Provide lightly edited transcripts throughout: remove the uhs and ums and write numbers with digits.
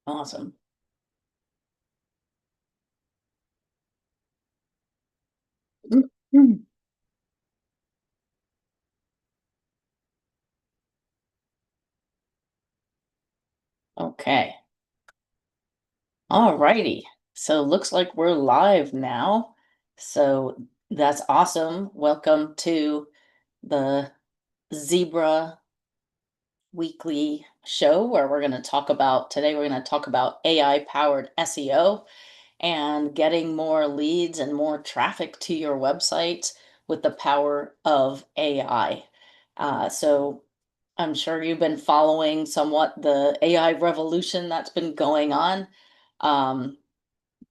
Awesome. Mhm. Okay. All righty. So looks like we're live now. So that's awesome. Welcome to the Zebra weekly show where we're going to talk about AI-powered SEO and getting more leads and more traffic to your website with the power of AI. So I'm sure you've been following somewhat the AI revolution that's been going on. Um,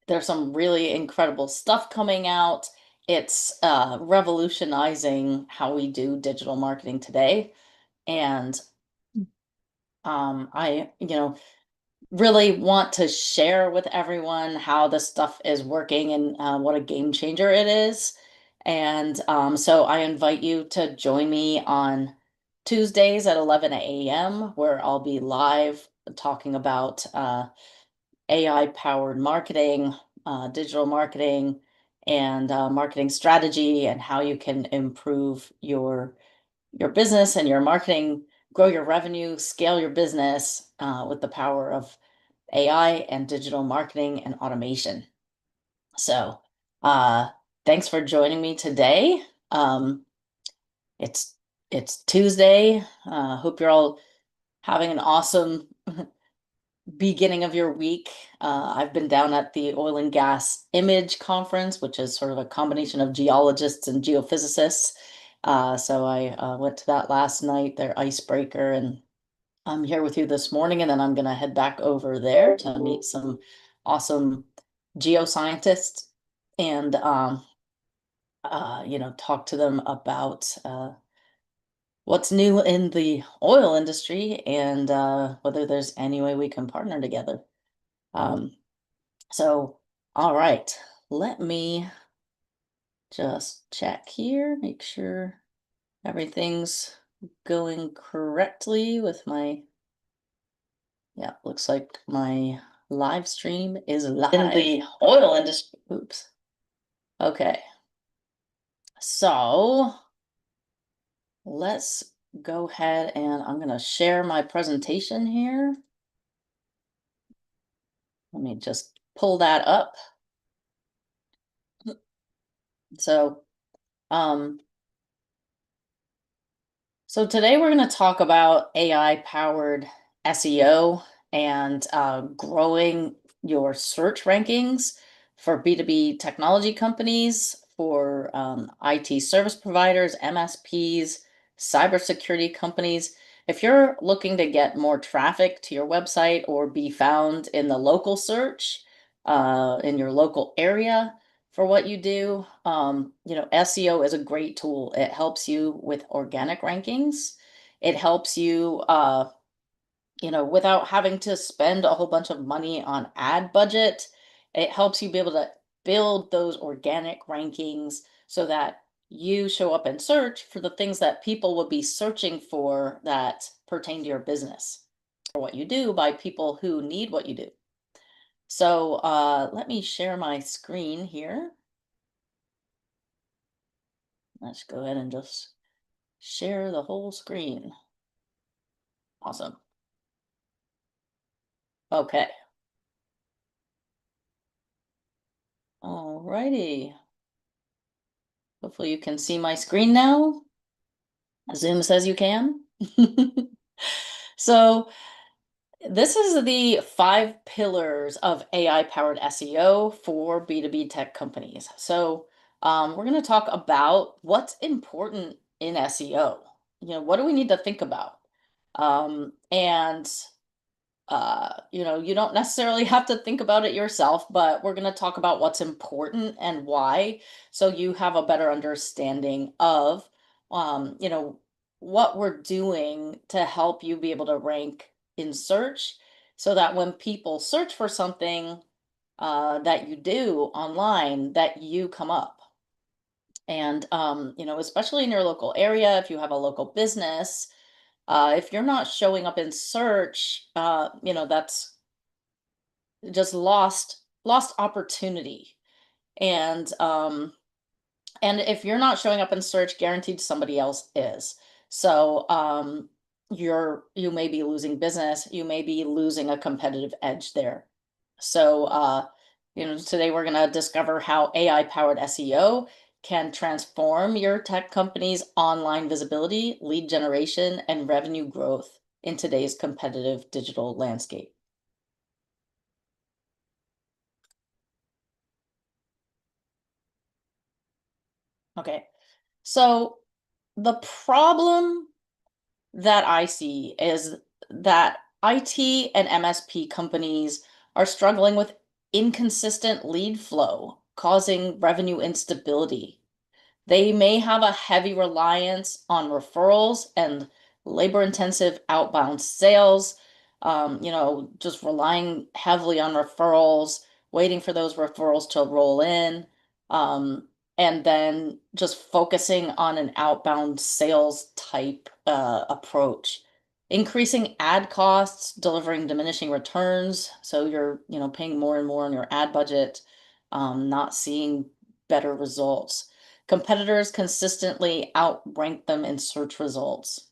there's some really incredible stuff coming out. It's revolutionizing how we do digital marketing today. And really want to share with everyone how this stuff is working and what a game changer it is. And so I invite you to join me on Tuesdays at 11 a.m., where I'll be live talking about AI powered marketing, digital marketing, and marketing strategy, and how you can improve your business and your marketing, grow your revenue, scale your business with the power of AI and digital marketing and automation. So, uh, thanks for joining me today. It's it's Tuesday. Hope you're all having an awesome beginning of your week. I've been down at the Oil and Gas Image Conference, which is sort of a combination of geologists and geophysicists. So I went to that last night, their icebreaker, and I'm here with you this morning, and then I'm going to head back over there to meet some awesome geoscientists and talk to them about what's new in the oil industry and whether there's any way we can partner together. Um, so, all right, let me just check here, make sure everything's going correctly with my, yeah, looks like my live stream is live. In the oil industry. Oops. Okay. So let's go ahead and I'm going to share my presentation here. Let me just pull that up. So, um, so today we're going to talk about AI powered SEO and growing your search rankings for B2B technology companies, for IT service providers, MSPs, cybersecurity companies. If you're looking to get more traffic to your website or be found in the local search, in your local area, for what you do. SEO is a great tool. It helps you with organic rankings. It helps you, without having to spend a whole bunch of money on ad budget. It helps you be able to build those organic rankings so that you show up in search for the things that people would be searching for that pertain to your business or what you do by people who need what you do. So let me share my screen here. Let's go ahead and just share the whole screen. Awesome. Okay. All righty. Hopefully you can see my screen now. Zoom says you can. So this is the 5 pillars of AI-powered SEO for B2B tech companies. So we're going to talk about what's important in SEO. What do we need to think about? And you don't necessarily have to think about it yourself, but we're going to talk about what's important and why, so you have a better understanding of, what we're doing to help you be able to rank in search, so that when people search for something that you do online, that you come up. And, especially in your local area, if you have a local business, if you're not showing up in search, that's just lost opportunity. And if you're not showing up in search, guaranteed somebody else is. So you may be losing business, you may be losing a competitive edge there. So today we're going to discover how AI-powered SEO can transform your tech company's online visibility, lead generation, and revenue growth in today's competitive digital landscape. Okay, so the problem that I see is that IT and MSP companies are struggling with inconsistent lead flow, causing revenue instability. They may have a heavy reliance on referrals and labor-intensive outbound sales, just relying heavily on referrals, waiting for those referrals to roll in, and then just focusing on an outbound sales type approach. Increasing ad costs, delivering diminishing returns, so you're, paying more and more on your ad budget, not seeing better results. Competitors consistently outrank them in search results.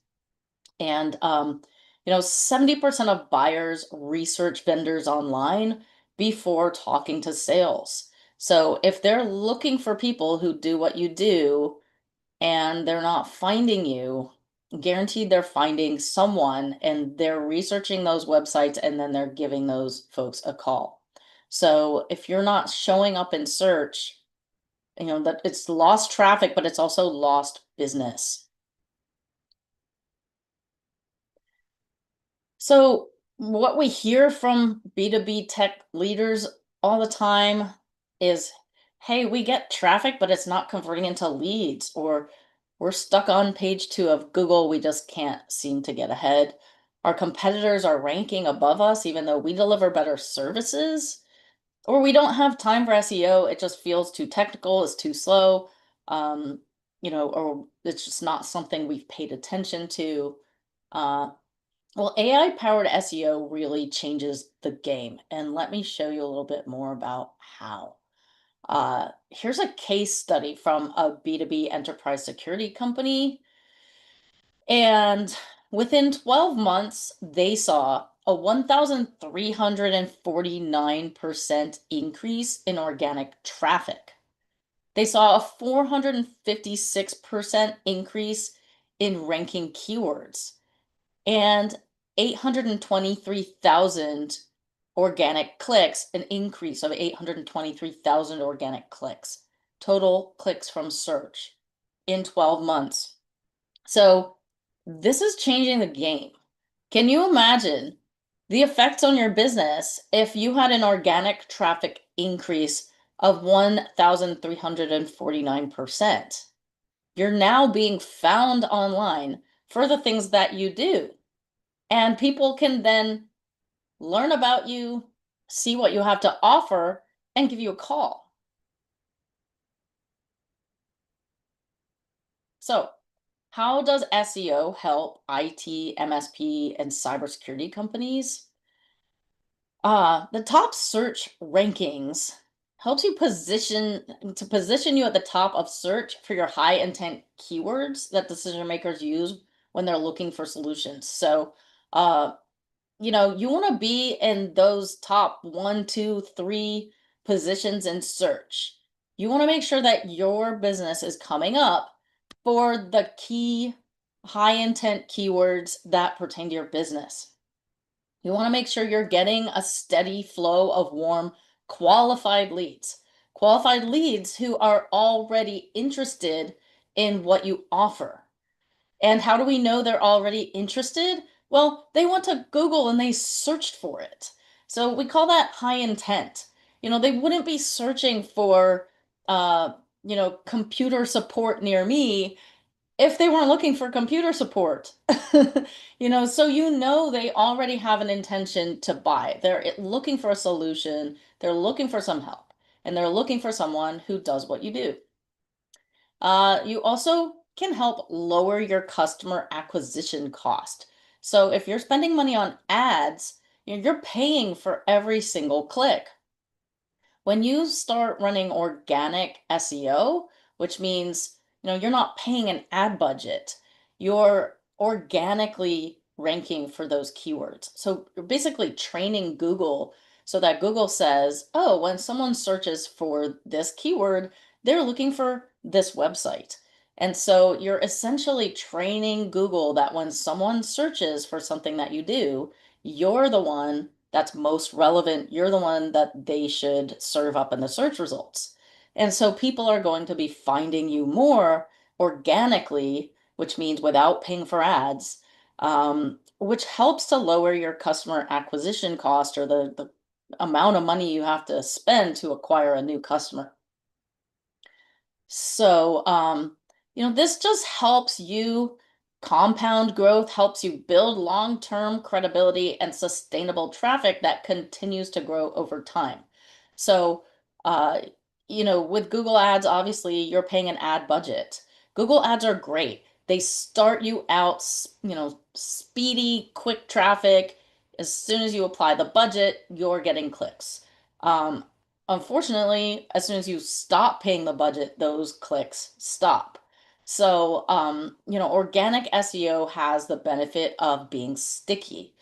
And 70% of buyers research vendors online before talking to sales. So if they're looking for people who do what you do and they're not finding you, guaranteed they're finding someone and they're researching those websites and then they're giving those folks a call. So if you're not showing up in search, that it's lost traffic, but it's also lost business. So what we hear from B2B tech leaders all the time is, hey, we get traffic, but it's not converting into leads, or we're stuck on page 2 of Google, we just can't seem to get ahead. Our competitors are ranking above us, even though we deliver better services. Or we don't have time for SEO. It just feels too technical, it's too slow, or it's just not something we've paid attention to. Uh, well, AI-powered SEO really changes the game. And let me show you a little bit more about how. Here's a case study from a B2B enterprise security company. And within 12 months, they saw a 1,349% increase in organic traffic. They saw a 456% increase in ranking keywords and 823,000 organic clicks, an increase of 823,000 organic clicks, total clicks from search in 12 months. So this is changing the game. Can you imagine the effects on your business if you had an organic traffic increase of 1,349%? You're now being found online for the things that you do. And people can then learn about you, see what you have to offer, and give you a call. So, how does SEO help IT, MSP, and cybersecurity companies? The top search rankings helps you position you at the top of search for your high intent keywords that decision makers use when they're looking for solutions. So, uh, you want to be in those top 1, 2, 3 positions in search. You want to make sure that your business is coming up for the key high intent keywords that pertain to your business. You want to make sure you're getting a steady flow of warm, qualified leads who are already interested in what you offer. And how do we know they're already interested? Well, they went to Google and they searched for it. So we call that high intent. They wouldn't be searching for, computer support near me if they weren't looking for computer support. So they already have an intention to buy. They're looking for a solution, they're looking for some help, and they're looking for someone who does what you do. You also can help lower your customer acquisition cost. So if you're spending money on ads, You're paying for every single click. When you start running organic SEO, which means, you're not paying an ad budget, you're organically ranking for those keywords. So you're basically training Google so that Google says, oh, when someone searches for this keyword, they're looking for this website. And so you're essentially training Google that when someone searches for something that you do, you're the one that's most relevant. You're the one that they should serve up in the search results. And so people are going to be finding you more organically, which means without paying for ads, which helps to lower your customer acquisition cost, or the amount of money you have to spend to acquire a new customer. So, this just helps you compound growth, helps you build long-term credibility and sustainable traffic that continues to grow over time. So, uh, with Google Ads, obviously you're paying an ad budget. Google Ads are great. They start you out, speedy, quick traffic. As soon as you apply the budget, you're getting clicks. Um, Unfortunately, as soon as you stop paying the budget, those clicks stop. So, organic SEO has the benefit of being sticky.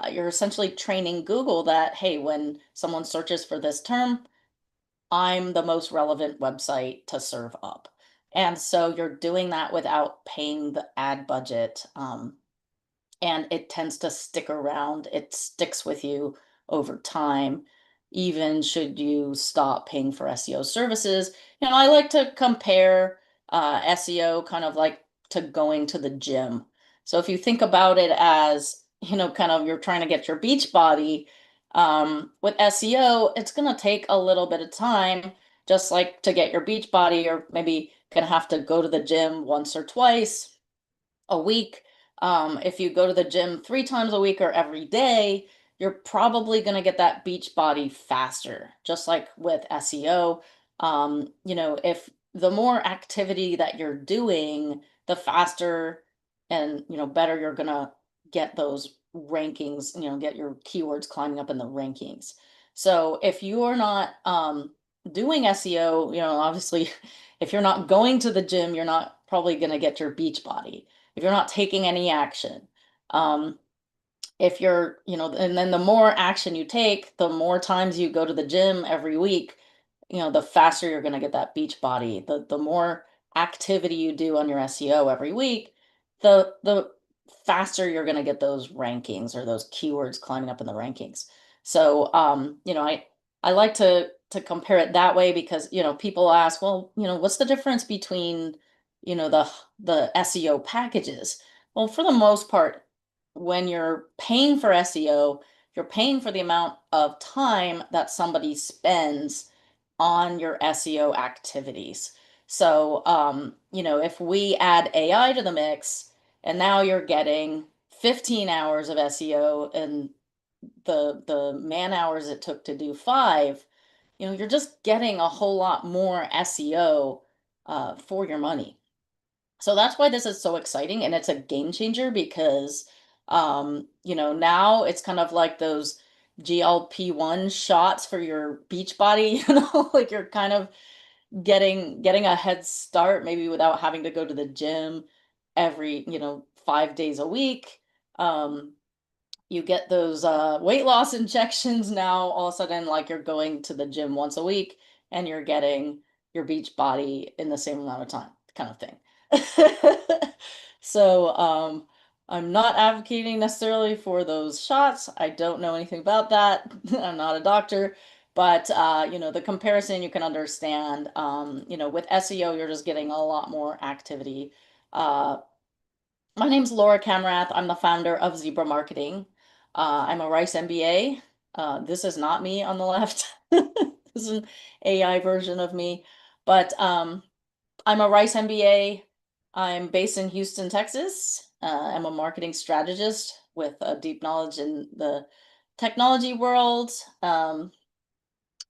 You're essentially training Google that, hey, when someone searches for this term, I'm the most relevant website to serve up. And so you're doing that without paying the ad budget. And it tends to stick around. It sticks with you over time, even should you stop paying for SEO services. I like to compare SEO kind of like to going to the gym. So if you think about it as, kind of you're trying to get your beach body, with SEO, it's going to take a little bit of time, just like to get your beach body, or maybe gonna have to go to the gym once or twice a week. If you go to the gym 3 times a week or every day, you're probably going to get that beach body faster, just like with SEO. If the more activity that you're doing, the faster and, better you're going to get those rankings, get your keywords climbing up in the rankings. So if you're not doing SEO, obviously, if you're not going to the gym, you're not probably going to get your beach body if you're not taking any action. Um, if you're, and then the more action you take, the more times you go to the gym every week, the faster you're going to get that beach body. The more activity you do on your SEO every week, the faster you're going to get those rankings or those keywords climbing up in the rankings. So, I like to compare it that way because, people ask, well, what's the difference between, the SEO packages? Well, for the most part, when you're paying for SEO, you're paying for the amount of time that somebody spends on your SEO activities. So, if we add AI to the mix, and now you're getting 15 hours of SEO and the man hours it took to do 5, you're just getting a whole lot more SEO for your money. So that's why this is so exciting, and it's a game changer because now it's kind of like those GLP-1 shots for your beach body, like you're kind of getting a head start maybe without having to go to the gym every, 5 days a week. You get those weight loss injections now all of a sudden, like you're going to the gym once a week and you're getting your beach body in the same amount of time, kind of thing. So I'm not advocating necessarily for those shots. I don't know anything about that. I'm not a doctor, but the comparison you can understand. With SEO, you're just getting a lot more activity. uh, my name's Laura Camrath. I'm the founder of Zebra Marketing. I'm a Rice MBA. This is not me on the left. This is an AI version of me. But I'm a Rice MBA. I'm based in Houston, Texas. I'm a marketing strategist with a deep knowledge in the technology world. I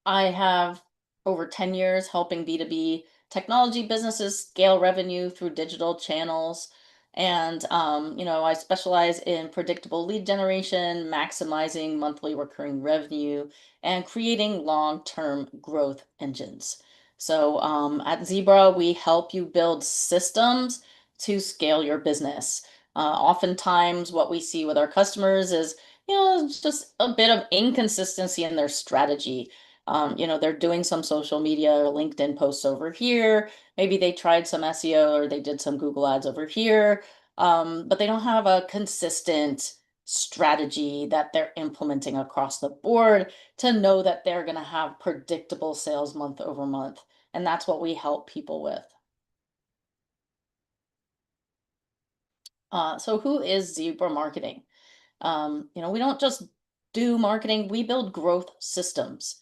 have over 10 years helping B2B technology businesses scale revenue through digital channels. And, I specialize in predictable lead generation, maximizing monthly recurring revenue, and creating long-term growth engines. So, at Zebra, we help you build systems to scale your business. Oftentimes, what we see with our customers is, it's just a bit of inconsistency in their strategy. They're doing some social media or LinkedIn posts over here. Maybe they tried some SEO or they did some Google ads over here, but they don't have a consistent strategy that they're implementing across the board to know that they're going to have predictable sales month over month. And that's what we help people with. So who is Zebra Marketing? We don't just do marketing, we build growth systems.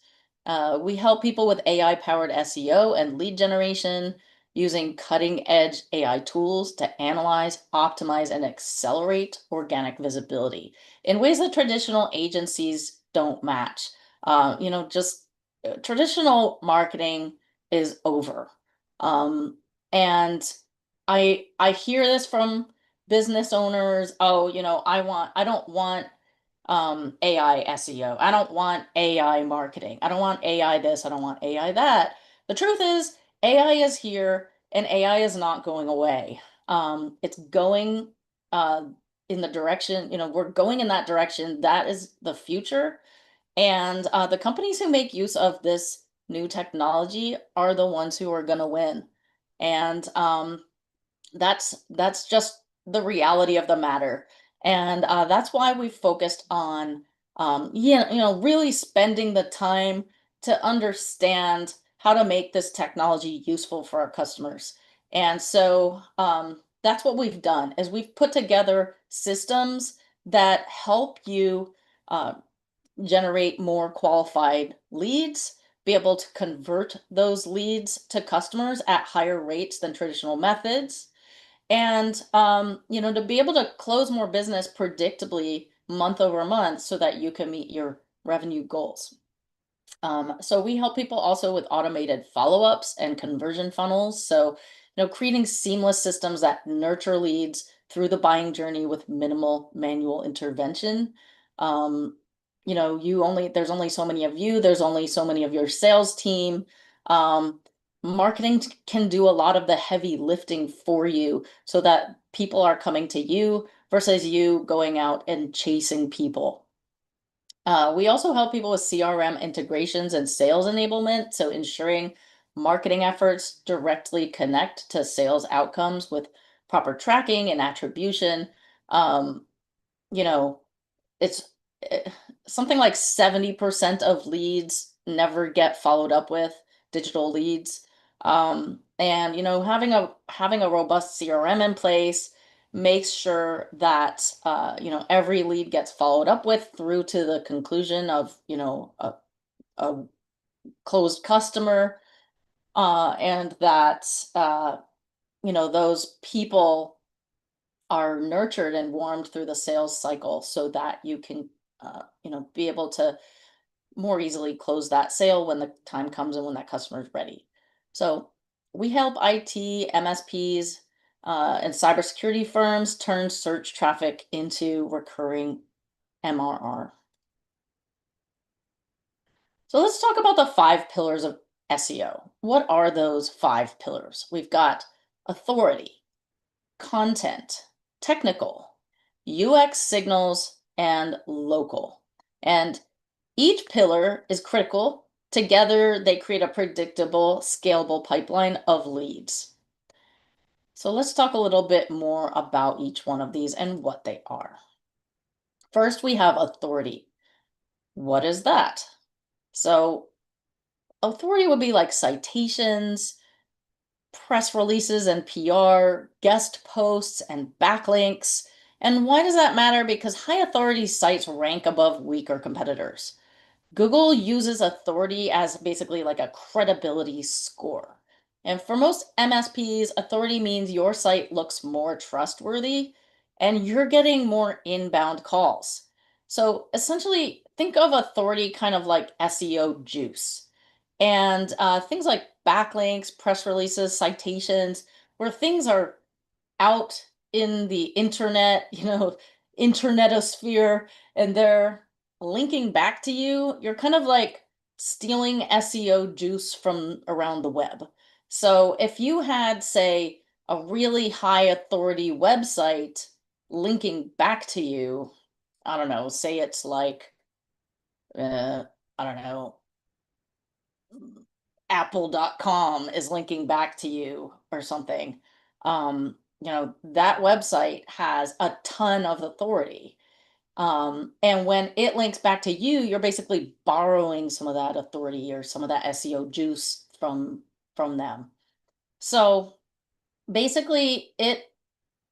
We help people with AI-powered SEO and lead generation using cutting-edge AI tools to analyze, optimize, and accelerate organic visibility in ways that traditional agencies don't match. Just traditional marketing is over. Um, and I hear this from business owners. Oh, I don't want AI SEO. I don't want AI marketing. I don't want AI this. I don't want AI that. The truth is, AI is here and AI is not going away. It's going uh, in the direction, we're going in that direction. That is the future. And the companies who make use of this new technology are the ones who are going to win. And that's just the reality of the matter. And that's why we focused on really spending the time to understand how to make this technology useful for our customers. And so that's what we've done is we've put together systems that help you uh, generate more qualified leads, be able to convert those leads to customers at higher rates than traditional methods, and to be able to close more business predictably month over month so that you can meet your revenue goals. So we help people also with automated follow-ups and conversion funnels. So, creating seamless systems that nurture leads through the buying journey with minimal manual intervention. Um, there's only so many of you, there's only so many of your sales team. Um, Marketing can do a lot of the heavy lifting for you so that people are coming to you versus you going out and chasing people. We also help people with CRM integrations and sales enablement, so ensuring marketing efforts directly connect to sales outcomes with proper tracking and attribution. Um, you know, it's eh, Something like 70% of leads never get followed up with, digital leads. And having a robust CRM in place makes sure that every lead gets followed up with through to the conclusion of a closed customer, and that those people are nurtured and warmed through the sales cycle so that you can be able to more easily close that sale when the time comes and when that customer is ready. So we help IT, MSPs, and cybersecurity firms turn search traffic into recurring MRR. So let's talk about the 5 pillars of SEO. What are those 5 pillars? We've got authority, content, technical, UX signals, and local. And each pillar is critical. Together, they create a predictable, scalable pipeline of leads. So let's talk a little bit more about each one of these and what they are. First, we have authority. What is that? So authority would be like citations, press releases and PR, guest posts, and backlinks. And why does that matter? Because high authority sites rank above weaker competitors. Google uses authority as basically like a credibility score. And for most MSPs, authority means your site looks more trustworthy and you're getting more inbound calls. So essentially, think of authority kind of like SEO juice. And things like backlinks, press releases, citations, where things are out in the internet, internetosphere, and they're linking back to you, you're kind of like stealing SEO juice from around the web. So if you had, say, a really high authority website linking back to you, I don't know, say it's like, I don't know, apple.com is linking back to you or something. That website has a ton of authority. And when it links back to you, you're basically borrowing some of that authority or some of that SEO juice from them. So basically it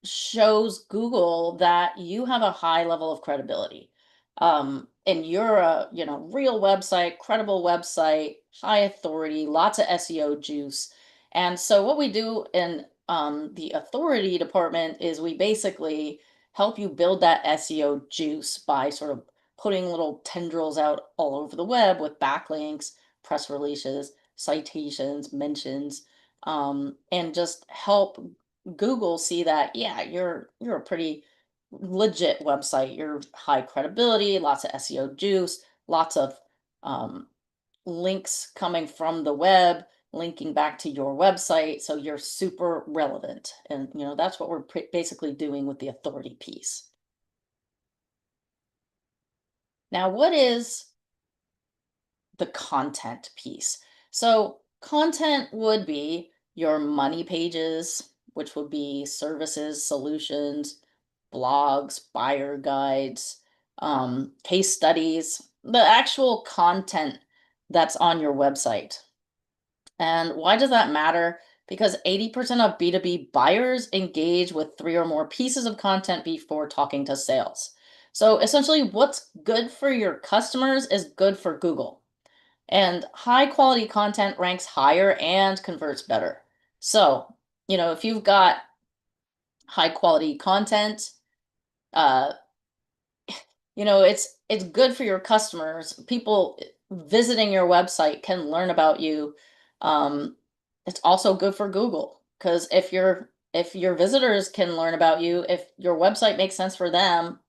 shows Google that you have a high level of credibility. And you're a, real website, credible website, high authority, lots of SEO juice. And so what we do in the authority department is we basically help you build that SEO juice by sort of putting little tendrils out all over the web with backlinks, press releases, citations, mentions, and just help Google see that, yeah, you're a pretty legit website. You're high credibility, lots of SEO juice, lots of um, links coming from the web, linking back to your website. So you're super relevant. And that's what we're basically doing with the authority piece. Now, what is the content piece? So content would be your money pages, which would be services, solutions, blogs, buyer guides, case studies, the actual content that's on your website. And why does that matter? Because 80% of B2B buyers engage with 3 or more pieces of content before talking to sales. So essentially, what's good for your customers is good for Google. And high quality content ranks higher and converts better. So, if you've got high quality content, uh, it's good for your customers. People visiting your website can learn about you. Um, it's also good for Google because if your visitors can learn about you, if your website makes sense for them,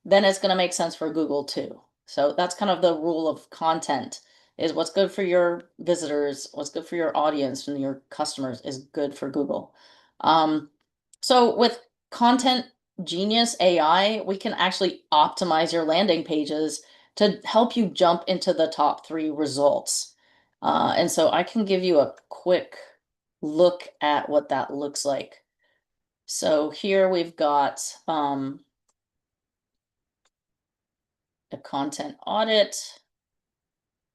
then it's going to make sense for Google too. So that's kind of the rule of content is what's good for your visitors, what's good for your audience and your customers is good for Google. So with Content Genius AI, we can actually optimize your landing pages to help you jump into the top 3 results. And so I can give you a quick look at what that looks like. So here we've got a content audit.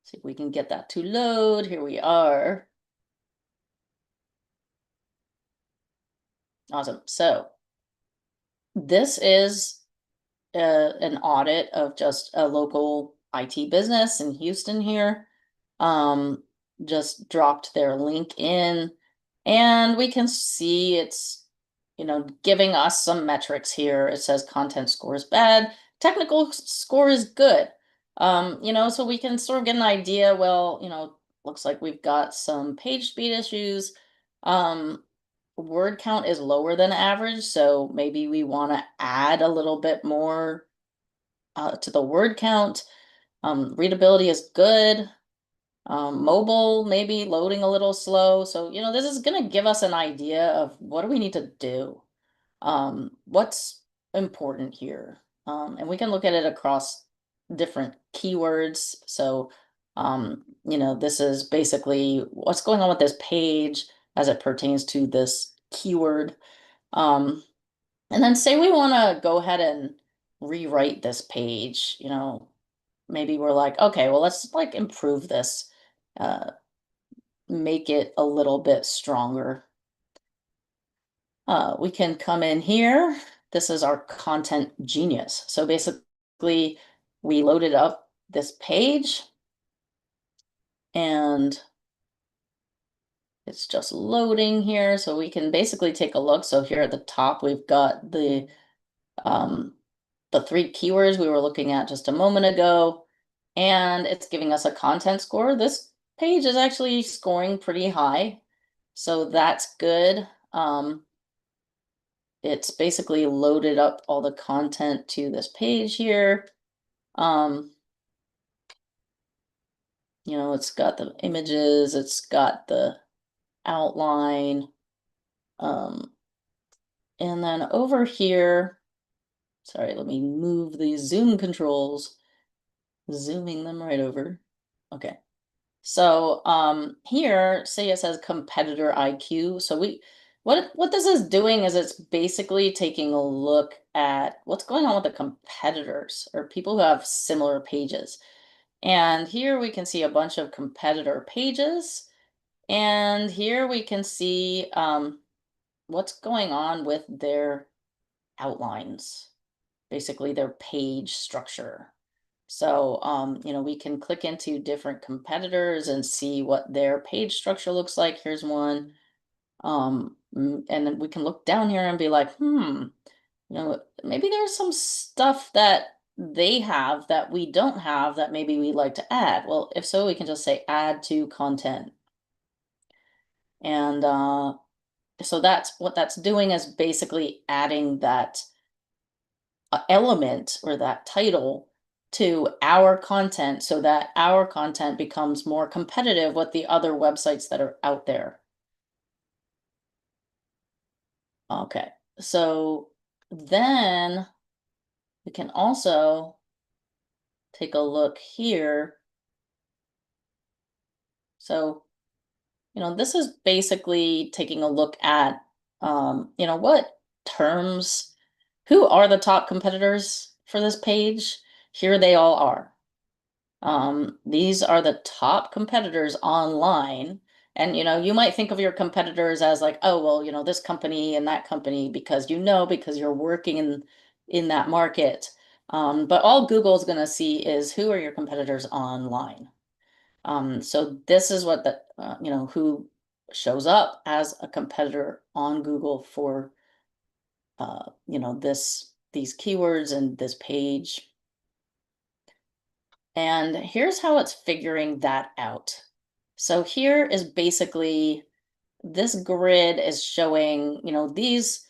See if we can get that to load. Here we are. Awesome. So this is an audit of just a local IT business in Houston here. Just dropped their link in and we can see it's, giving us some metrics here. It says content score is bad, technical score is good. So we can sort of get an idea. Well, looks like we've got some page speed issues. Word count is lower than average, so maybe we want to add a little bit more to the word count. Readability is good. Mobile maybe loading a little slow. So, this is going to give us an idea of what do we need to do? What's important here? And we can look at it across different keywords. So, this is basically what's going on with this page as it pertains to this keyword. And then say we want to go ahead and rewrite this page, maybe we're like, okay, well, let's like improve this, make it a little bit stronger. We can come in here. This is our Content Genius. So basically, we loaded up this page and it's just loading here. So we can basically take a look. So here at the top, we've got the 3 keywords we were looking at just a moment ago, and it's giving us a content score. This page is actually scoring pretty high, so that's good. it's basically loaded up all the content to this page here. It's got the images, it's got the outline. And then over here, sorry, let me move the zoom controls, zooming them right over. Okay. So here, say it says competitor IQ. So what this is doing is it's basically taking a look at what's going on with the competitors or people who have similar pages. And here we can see a bunch of competitor pages. And here we can see what's going on with their outlines, basically their page structure. So, we can click into different competitors and see what their page structure looks like. Here's one. And then we can look down here and be like, maybe there's some stuff that they have that we don't have that maybe we'd like to add. Well, if so, we can just say add to content. And so that's what that's doing is basically adding that element or that title to our content so that our content becomes more competitive with the other websites that are out there. Okay, so then we can also take a look here. So, this is basically taking a look at, what terms, who are the top competitors for this page? Here they all are. These are the top competitors online. And you might think of your competitors as like, oh, well, this company and that company because you're working in that market. But all Google's going to see is who are your competitors online. So this is what who shows up as a competitor on Google for these keywords and this page. And here's how it's figuring that out. So here is basically this grid is showing, these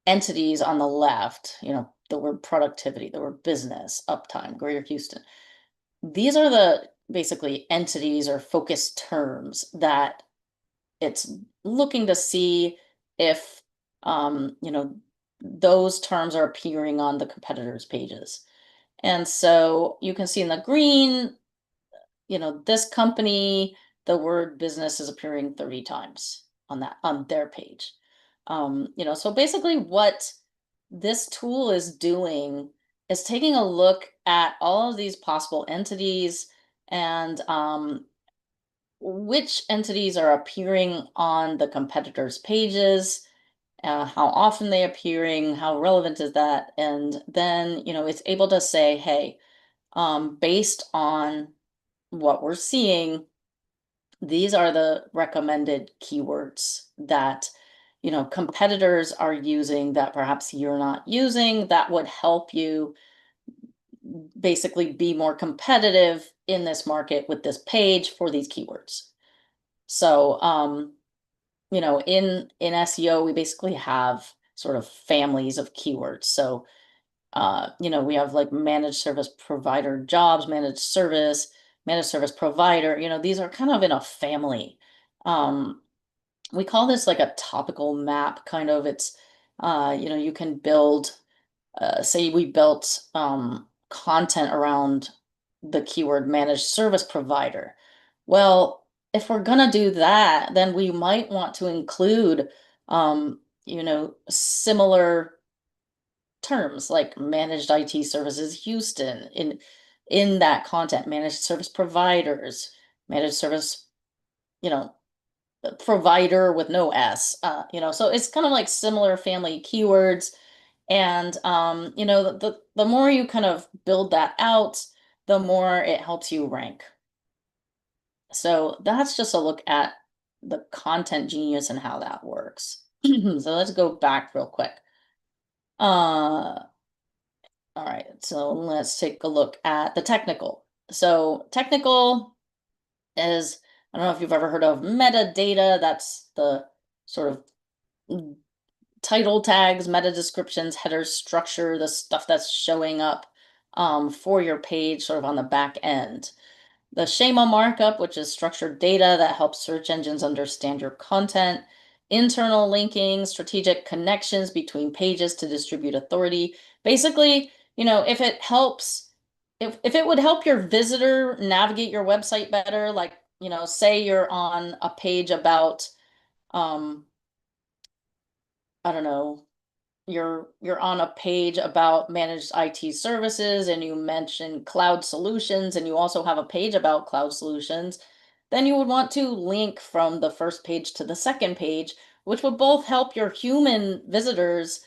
entities on the left, the word productivity, the word business, uptime, Greater Houston. These are the basically entities or focus terms that it's looking to see if, those terms are appearing on the competitors' pages. And so you can see in the green, this company, the word business is appearing 30 times on their page. So basically what this tool is doing is taking a look at all of these possible entities and which entities are appearing on the competitors' pages, how often they're appearing, how relevant is that, and then it's able to say, hey, based on what we're seeing, these are the recommended keywords that competitors are using that perhaps you're not using that would help you basically be more competitive in this market with this page for these keywords. So in SEO we basically have sort of families of keywords. So we have like managed service provider jobs, managed service provider, these are kind of in a family. We call this like a topical map, kind of. It's, you can build, say we built content around the keyword managed service provider. Well, if we're gonna do that, then we might want to include, similar terms like managed IT services Houston in that content, managed service providers, managed service, you know, provider with no S, so it's kind of like similar family keywords. And, the more you kind of build that out, the more it helps you rank. So that's just a look at the Content Genius and how that works. So let's go back real quick. All right, so let's take a look at the technical. So technical is, I don't know if you've ever heard of metadata. That's the sort of title tags, meta descriptions, headers, structure, the stuff that's showing up for your page sort of on the back end. The schema markup, which is structured data that helps search engines understand your content. Internal linking, strategic connections between pages to distribute authority. Basically, if it helps, if it would help your visitor navigate your website better, like, say you're on a page about, um, I don't know, you're on a page about managed IT services and you mention cloud solutions and you also have a page about cloud solutions, then you would want to link from the first page to the second page, which would both help your human visitors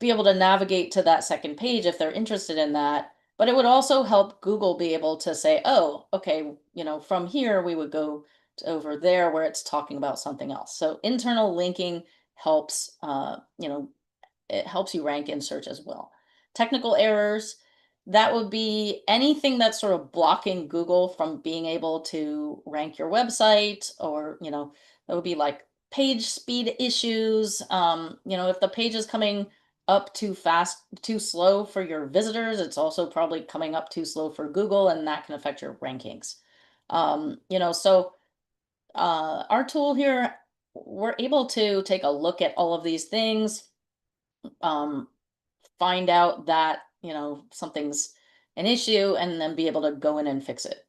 be able to navigate to that second page if they're interested in that. But it would also help Google be able to say, oh, okay, from here we would go to over there where it's talking about something else. So internal linking helps, it helps you rank in search as well. Technical errors, that would be anything that's sort of blocking Google from being able to rank your website, or, that would be like page speed issues. If the page is coming up too fast, too slow for your visitors, it's also probably coming up too slow for Google, and that can affect your rankings. So our tool here, we're able to take a look at all of these things, um, find out that, something's an issue, and then be able to go in and fix it.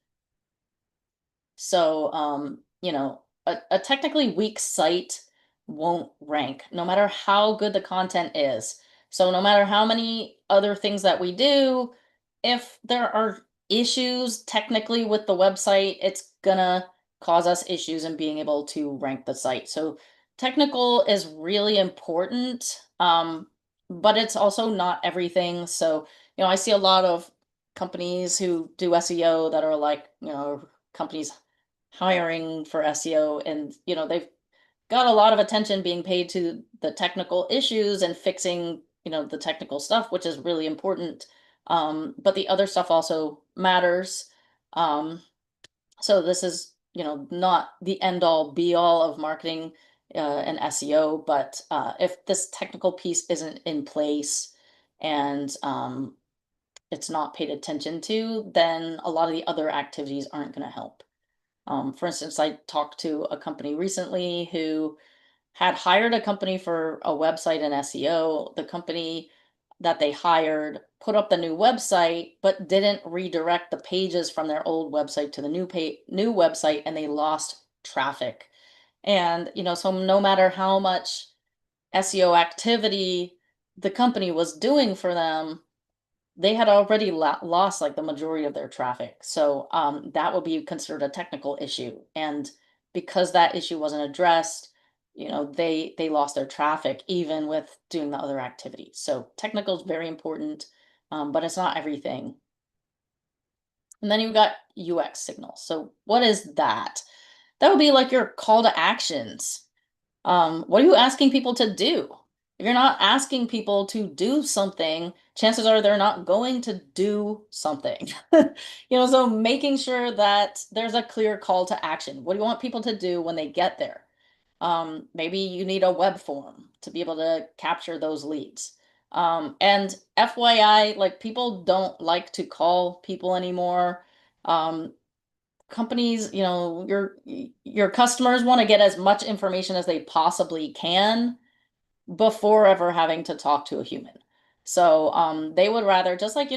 So, a technically weak site won't rank, no matter how good the content is. So, no matter how many other things that we do, if there are issues technically with the website, it's gonna cause us issues in being able to rank the site. So, technical is really important, but it's also not everything. So, I see a lot of companies who do SEO that are like, companies hiring for SEO, and they've got a lot of attention being paid to the technical issues and fixing, the technical stuff, which is really important. But the other stuff also matters. So this is, not the end all be all of marketing and SEO, but if this technical piece isn't in place, and it's not paid attention to, then a lot of the other activities aren't going to help. For instance, I talked to a company recently who had hired a company for a website and SEO. The company that they hired put up the new website, but didn't redirect the pages from their old website to the new website, and they lost traffic. And so no matter how much SEO activity the company was doing for them, they had already lost like the majority of their traffic. So that would be considered a technical issue. And because that issue wasn't addressed, they lost their traffic even with doing the other activities. So technical is very important, but it's not everything. And then you've got UX signals. So what is that? That would be like your call to actions. What are you asking people to do? If you're not asking people to do something, chances are they're not going to do something. So making sure that there's a clear call to action. What do you want people to do when they get there? Maybe you need a web form to be able to capture those leads. And FYI, like, people don't like to call people anymore. Um, Companies, your customers want to get as much information as they possibly can before ever having to talk to a human. So they would rather, just like,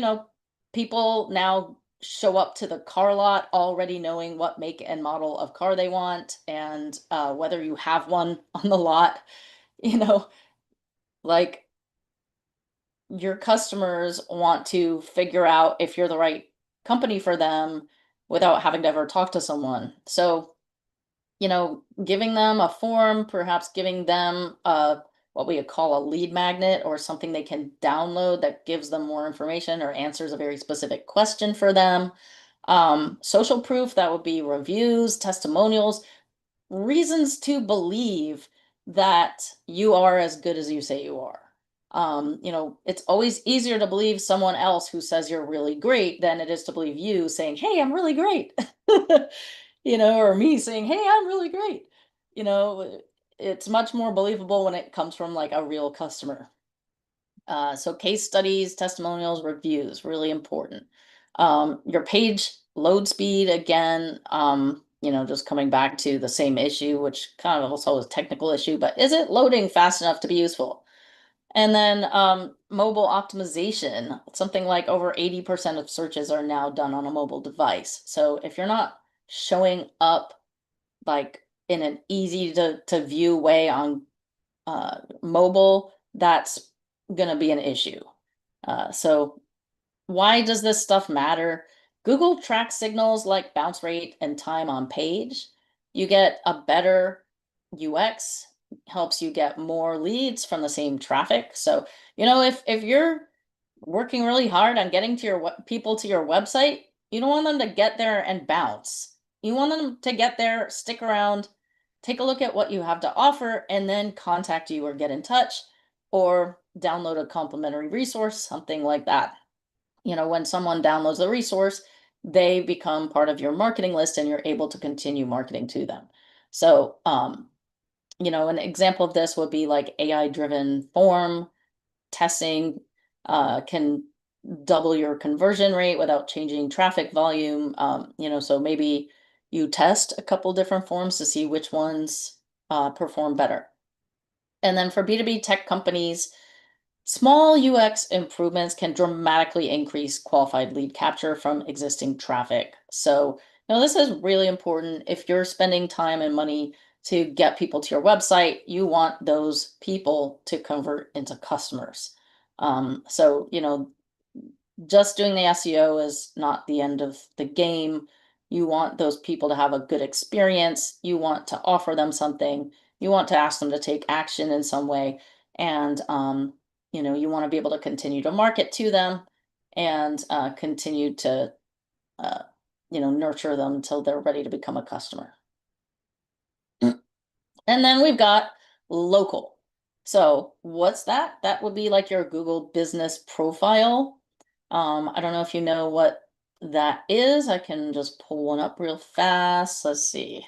people now show up to the car lot already knowing what make and model of car they want, and whether you have one on the lot, you know like, your customers want to figure out if you're the right company for them without having to ever talk to someone. So giving them a form, perhaps giving them what we would call a lead magnet, or something they can download that gives them more information or answers a very specific question for them. Social proof, that would be reviews, testimonials, reasons to believe that you are as good as you say you are. It's always easier to believe someone else who says you're really great than it is to believe you saying, hey, I'm really great. Or me saying, hey, I'm really great. You know, it's much more believable when it comes from like a real customer. So case studies, testimonials, reviews, really important. Your page load speed, again, just coming back to the same issue, which kind of also is a technical issue, but is it loading fast enough to be useful? And then mobile optimization, something like over 80% of searches are now done on a mobile device. So if you're not showing up like in an easy to view way on mobile, that's going to be an issue. So why does this stuff matter? Google tracks signals like bounce rate and time on page. You get a better UX, helps you get more leads from the same traffic. So, if you're working really hard on getting to your people to your website, you don't want them to get there and bounce. You want them to get there, stick around, take a look at what you have to offer, and then contact you or get in touch or download a complimentary resource, something like that. When someone downloads the resource, they become part of your marketing list and you're able to continue marketing to them. So, an example of this would be like AI driven form testing can double your conversion rate without changing traffic volume. So maybe you test a couple different forms to see which ones perform better. And then for B2B tech companies, small UX improvements can dramatically increase qualified lead capture from existing traffic. So, this is really important. If you're spending time and money to get people to your website, you want those people to convert into customers. So, just doing the SEO is not the end of the game. You want those people to have a good experience. You want to offer them something. You want to ask them to take action in some way. And, you want to be able to continue to market to them and continue to, uh, nurture them until they're ready to become a customer. And then we've got local. So what's that? That would be like your Google business profile. I don't know if you know what that is. I can just pull one up real fast. Let's see.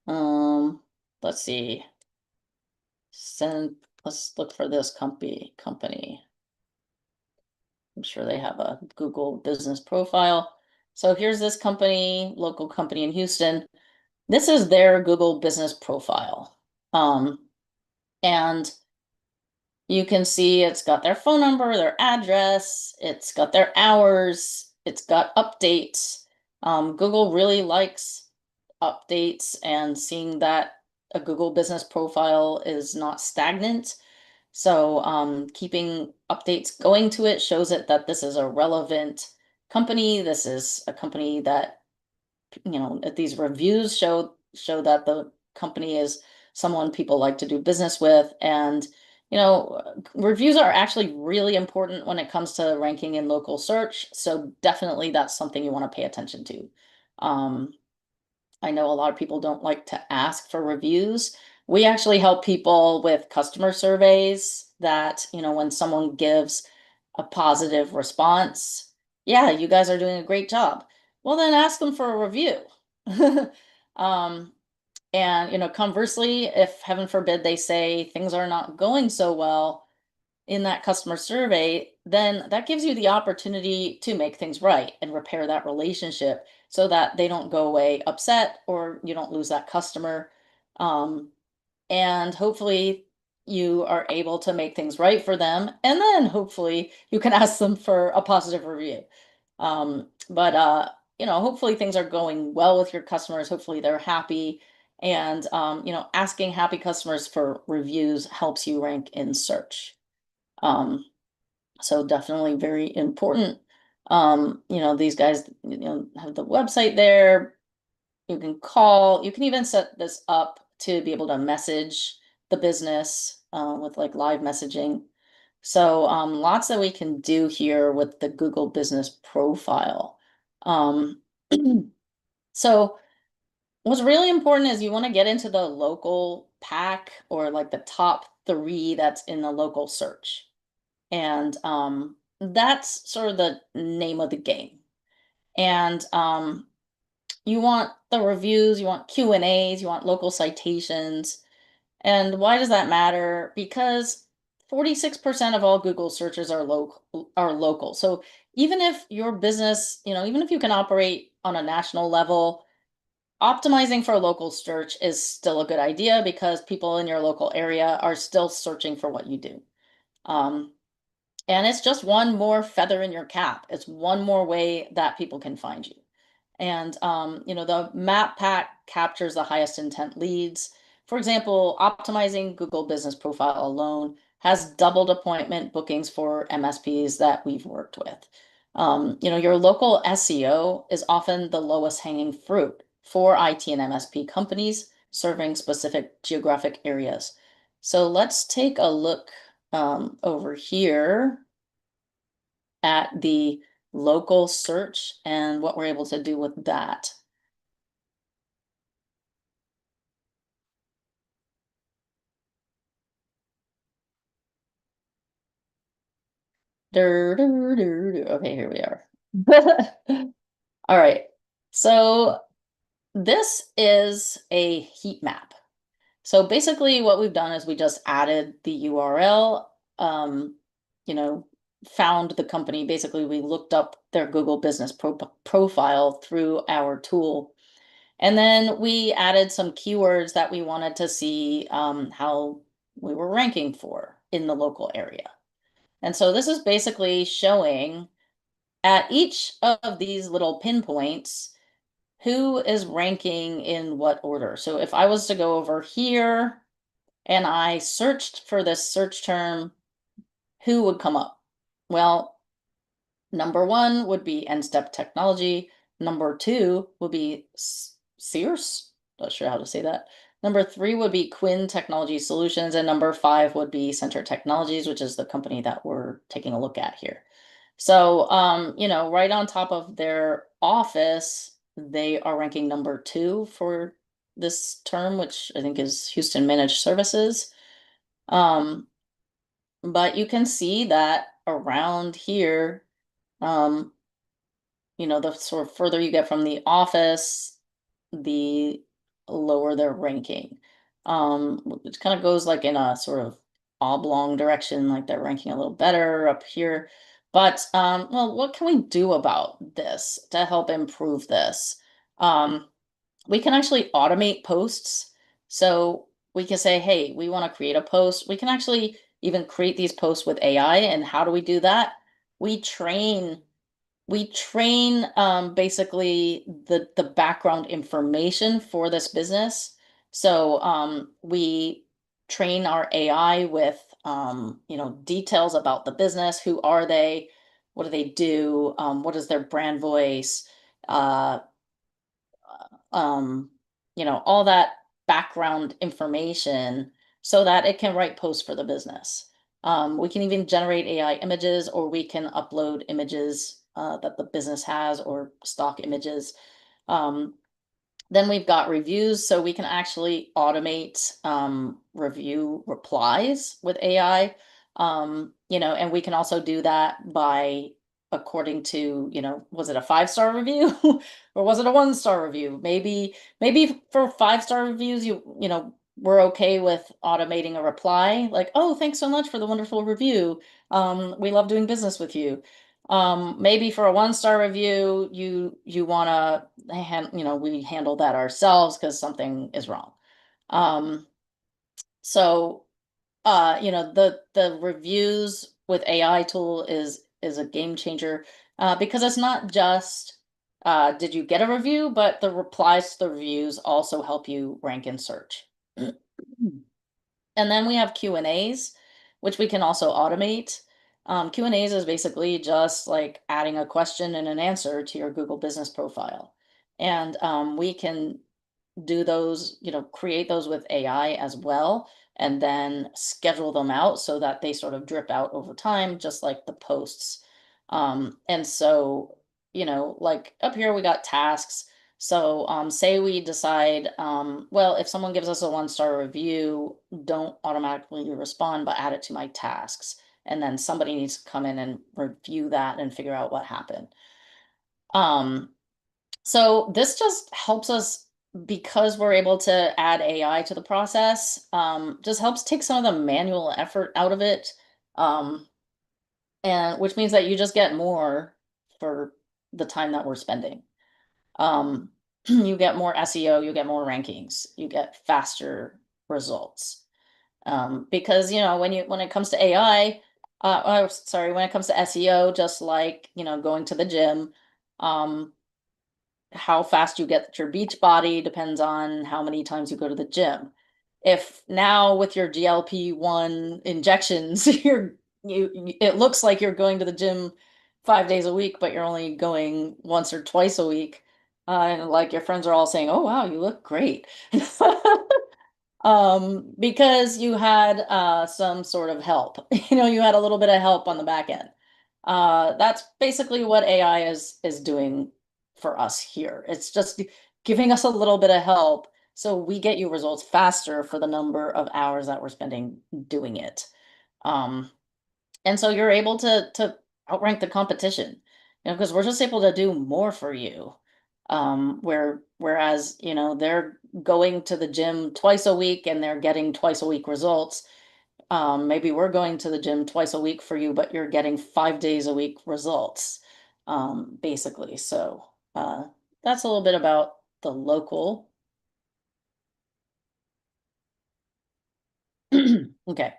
Um, let's see. Let's look for this company. I'm sure they have a Google business profile. So here's this company, local company in Houston. This is their Google business profile. And you can see it's got their phone number, their address, it's got their hours, it's got updates. Google really likes updates and seeing that a Google business profile is not stagnant. So keeping updates going to it shows it that this is a relevant company. This is a company that, that these reviews show that the company is someone people like to do business with. And, reviews are actually really important when it comes to ranking in local search. So definitely that's something you want to pay attention to. Um, I know a lot of people don't like to ask for reviews. We actually help people with customer surveys that, when someone gives a positive response, yeah, you guys are doing a great job. Well, then ask them for a review. um, and, conversely, if heaven forbid they say things are not going so well in that customer survey, then that gives you the opportunity to make things right and repair that relationship so that they don't go away upset or you don't lose that customer. Um, and hopefully you are able to make things right for them. And then hopefully you can ask them for a positive review. But hopefully things are going well with your customers. Hopefully they're happy. And, asking happy customers for reviews helps you rank in search. Um, so definitely very important. These guys, have the website there. You can call, you can even set this up to be able to message the business with like live messaging. So lots that we can do here with the Google business profile. Um, so what's really important is you want to get into the local pack or like the top three that's in the local search. And that's sort of the name of the game. And you want the reviews, you want Q&As, you want local citations. And why does that matter? Because 46% of all Google searches are local. So even if your business, even if you can operate on a national level, optimizing for a local search is still a good idea because people in your local area are still searching for what you do. Um, and it's just one more feather in your cap. It's one more way that people can find you. And the map pack captures the highest intent leads. For example, optimizing Google Business Profile alone has doubled appointment bookings for MSPs that we've worked with. Your local SEO is often the lowest hanging fruit for IT and MSP companies serving specific geographic areas. So let's take a look over here at the local search and what we're able to do with that. Okay, here we are. All right. So this is a heat map. So basically what we've done is we just added the URL, you know, found the company. Basically, we looked up their Google Business Profile through our tool. And then we added some keywords that we wanted to see how we were ranking for in the local area. And so this is basically showing at each of these little pinpoints who is ranking in what order. So if I was to go over here and I searched for this search term, who would come up? Well, number one would be N-Step Technology. Number two would be Sears. Not sure how to say that. Number three would be Quinn Technology Solutions. And number five would be Center Technologies, which is the company that we're taking a look at here. So, right on top of their office, they are ranking number two for this term, which I think is Houston Managed Services. But you can see that around here, um, the sort of further you get from the office, the lower their ranking. Which kind of goes like in a sort of oblong direction, like they're ranking a little better up here. But well, what can we do about this to help improve this? We can actually automate posts. So we can say, hey, we want to create a post. We can actually even create these posts with AI. And how do we do that? We train basically the background information for this business. So we train our AI with details about the business. Who are they? What do they do? What is their brand voice? Uh, all that background information so that it can write posts for the business. We can even generate AI images, or we can upload images that the business has, or stock images. Um, then we've got reviews, so we can actually automate review replies with AI. And we can also do that by according to, was it a 5-star review or was it a 1-star review? Maybe for 5-star reviews, we're okay with automating a reply like, oh, thanks so much for the wonderful review. We love doing business with you. Maybe for a 1-star review, you want to, we handle that ourselves because something is wrong. So, the reviews with AI tool is a game changer because it's not just did you get a review, but the replies to the reviews also help you rank in search. And then we have Q&As, which we can also automate. Q&As is basically just like adding a question and an answer to your Google Business Profile. And we can do those, create those with AI as well, and then schedule them out so that they sort of drip out over time, just like the posts. And so, like up here we got tasks. So say we decide, well, if someone gives us a 1-star review, don't automatically respond, but add it to my tasks. And then somebody needs to come in and review that and figure out what happened. So this just helps us because we're able to add AI to the process, just helps take some of the manual effort out of it. Um, and which means that you just get more for the time that we're spending. Um, you get more SEO, you get more rankings, you get faster results. Because when it comes to AI, sorry, when it comes to SEO, just like going to the gym, um, how fast you get your beach body depends on how many times you go to the gym. If now with your GLP-1 injections, it looks like you're going to the gym 5 days a week, but you're only going once or twice a week. And like your friends are all saying, "Oh wow, you look great." Because you had some sort of help. You had a little bit of help on the back end. That's basically what AI is doing for us here. It's just giving us a little bit of help so we get you results faster for the number of hours that we're spending doing it. Um, and so you're able to outrank the competition, because we're just able to do more for you. Whereas, they're going to the gym twice a week and they're getting twice a week results. Maybe we're going to the gym twice a week for you, but you're getting 5 days a week results, basically. So that's a little bit about the local. Okay.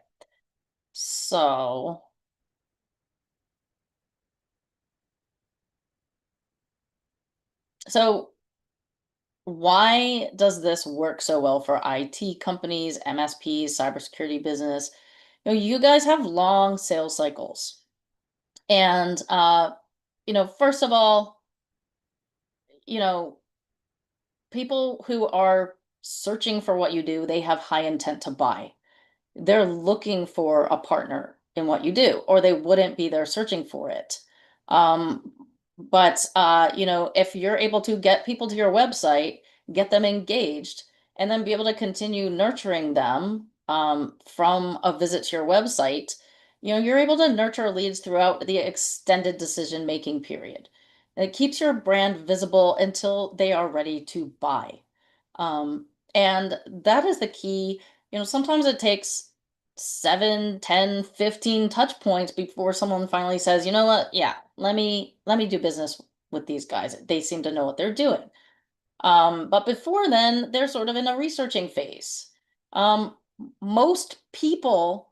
So, so why does this work so well for IT companies, MSPs, cybersecurity business? You guys have long sales cycles. And first of all, you know, people who are searching for what you do, they have high intent to buy. They're looking for a partner in what you do, or they wouldn't be there searching for it. Um, but if you're able to get people to your website, get them engaged, and then be able to continue nurturing them from a visit to your website, you're able to nurture leads throughout the extended decision making period. It keeps your brand visible until they are ready to buy. And that is the key. Sometimes it takes 7, 10, 15 touch points before someone finally says, you know what, yeah, let me do business with these guys. They seem to know what they're doing. But before then, they're sort of in a researching phase. Most people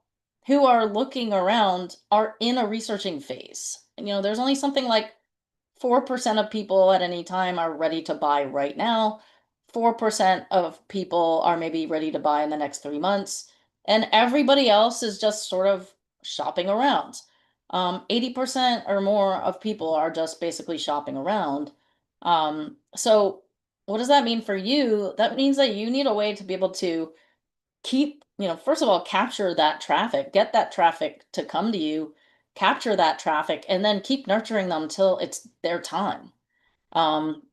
who are looking around are in a researching phase. There's only something like 4% of people at any time are ready to buy right now. 4% of people are maybe ready to buy in the next 3 months. And everybody else is just sort of shopping around. 80% or more of people are just basically shopping around. So, what does that mean for you? That means that you need a way to be able to keep, first of all, capture that traffic, get that traffic to come to you, capture that traffic, and then keep nurturing them till it's their time. Um,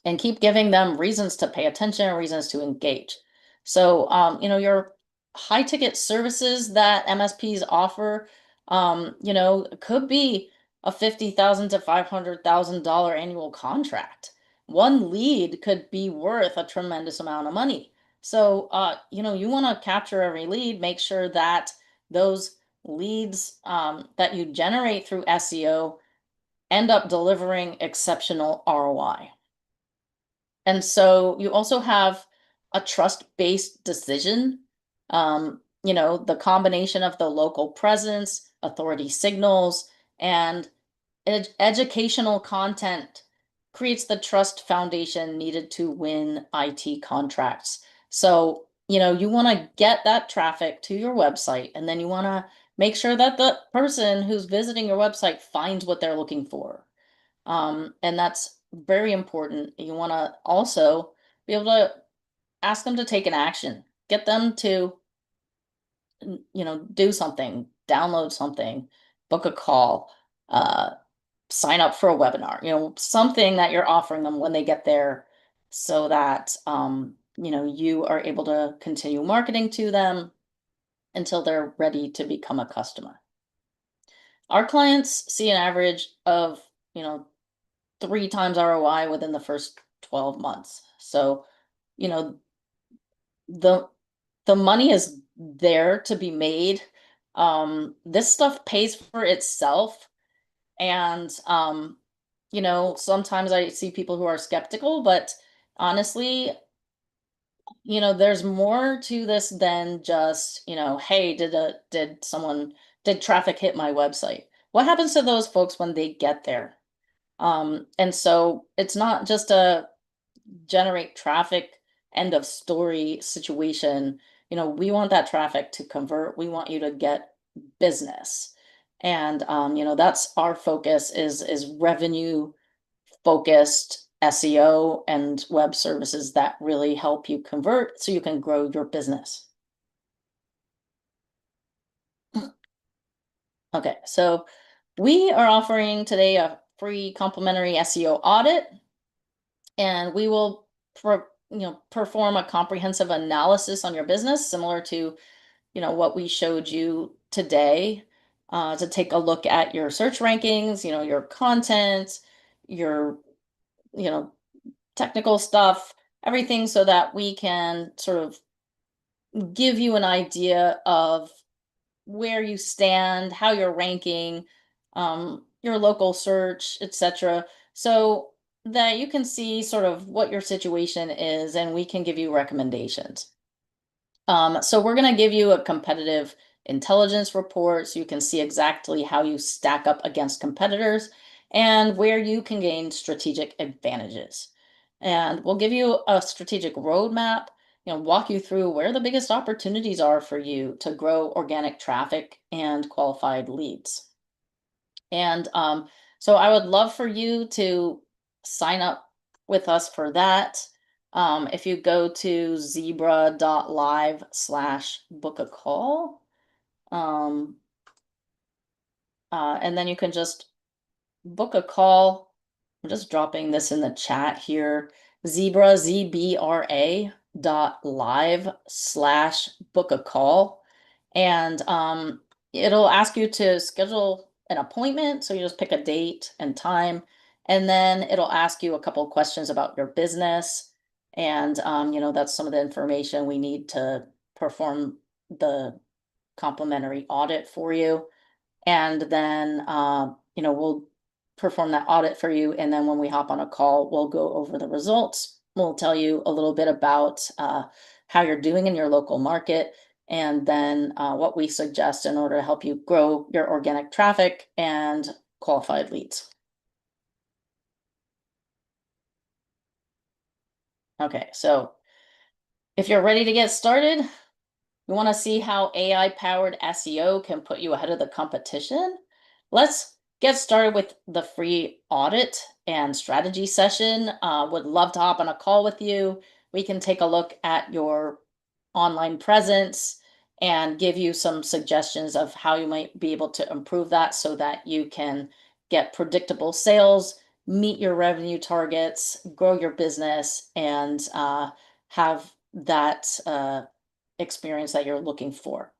and keep giving them reasons to pay attention and reasons to engage. So, your high ticket services that MSPs offer, could be a $50,000 to $500,000 annual contract. One lead could be worth a tremendous amount of money. So, you want to capture every lead, make sure that those leads that you generate through SEO end up delivering exceptional ROI. And so you also have a trust-based decision. The combination of the local presence, authority signals, and educational content creates the trust foundation needed to win IT contracts. So, you want to get that traffic to your website, and then you want to make sure that the person who's visiting your website finds what they're looking for. And that's very important. You want to also be able to ask them to take an action, get them to, do something, download something, book a call, uh, sign up for a webinar, something that you're offering them when they get there so that, you are able to continue marketing to them until they're ready to become a customer. Our clients see an average of, 3 times ROI within the first 12 months. So you know, the the money is there to be made. This stuff pays for itself. And sometimes I see people who are skeptical, but honestly, there's more to this than just, hey, did traffic hit my website? What happens to those folks when they get there? And so it's not just a generate traffic, end of story situation. We want that traffic to convert. We want you to get business. And that's our focus is revenue focused SEO and web services that really help you convert so you can grow your business. Okay, so we are offering today a free complimentary SEO audit, and we will perform a comprehensive analysis on your business similar to what we showed you today, to take a look at your search rankings, your content, your you know technical stuff, everything, so that we can sort of give you an idea of where you stand, how you're ranking, your local search, etc. So that you can see sort of what your situation is and we can give you recommendations. So we're going to give you a competitive intelligence report so you can see exactly how you stack up against competitors and where you can gain strategic advantages. And we'll give you a strategic roadmap, walk you through where the biggest opportunities are for you to grow organic traffic and qualified leads. And so I would love for you to sign up with us for that. If you go to zebra.live/book a call, and then you can just book a call. I'm just dropping this in the chat here. zebra.live/book a call. And it'll ask you to schedule an appointment. So you just pick a date and time. And then it'll ask you a couple of questions about your business. And, that's some of the information we need to perform the complimentary audit for you. And then, we'll perform that audit for you. And then when we hop on a call, we'll go over the results. We'll tell you a little bit about how you're doing in your local market, and then what we suggest in order to help you grow your organic traffic and qualified leads. Okay, so if you're ready to get started, you want to see how AI-powered SEO can put you ahead of the competition? Let's get started with the free audit and strategy session. Would love to hop on a call with you. We can take a look at your online presence and give you some suggestions of how you might be able to improve that so that you can get predictable sales, meet your revenue targets, grow your business, and have that experience that you're looking for.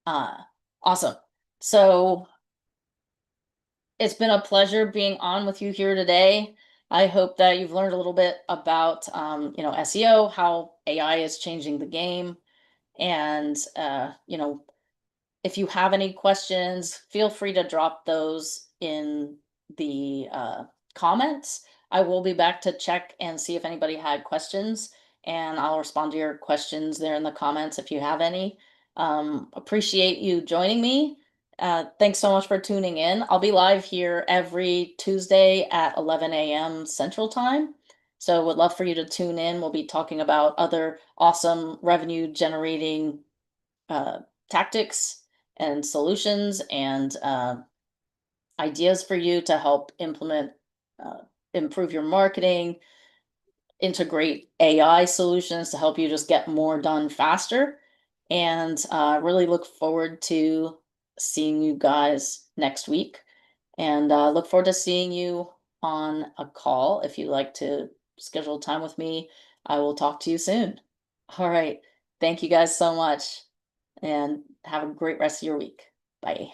Awesome. So it's been a pleasure being on with you here today. I hope that you've learned a little bit about, SEO, how AI is changing the game. And, if you have any questions, feel free to drop those in the comments. I will be back to check and see if anybody had questions, and I'll respond to your questions there in the comments if you have any. Appreciate you joining me. Thanks so much for tuning in. I'll be live here every Tuesday at 11 a.m. Central Time. So would love for you to tune in. We'll be talking about other awesome revenue generating tactics and solutions and ideas for you to help uh, improve your marketing, integrate AI solutions to help you just get more done faster. And really look forward to seeing you guys next week. And look forward to seeing you on a call. If you'd like to schedule time with me, I will talk to you soon. All right. Thank you guys so much, and have a great rest of your week. Bye.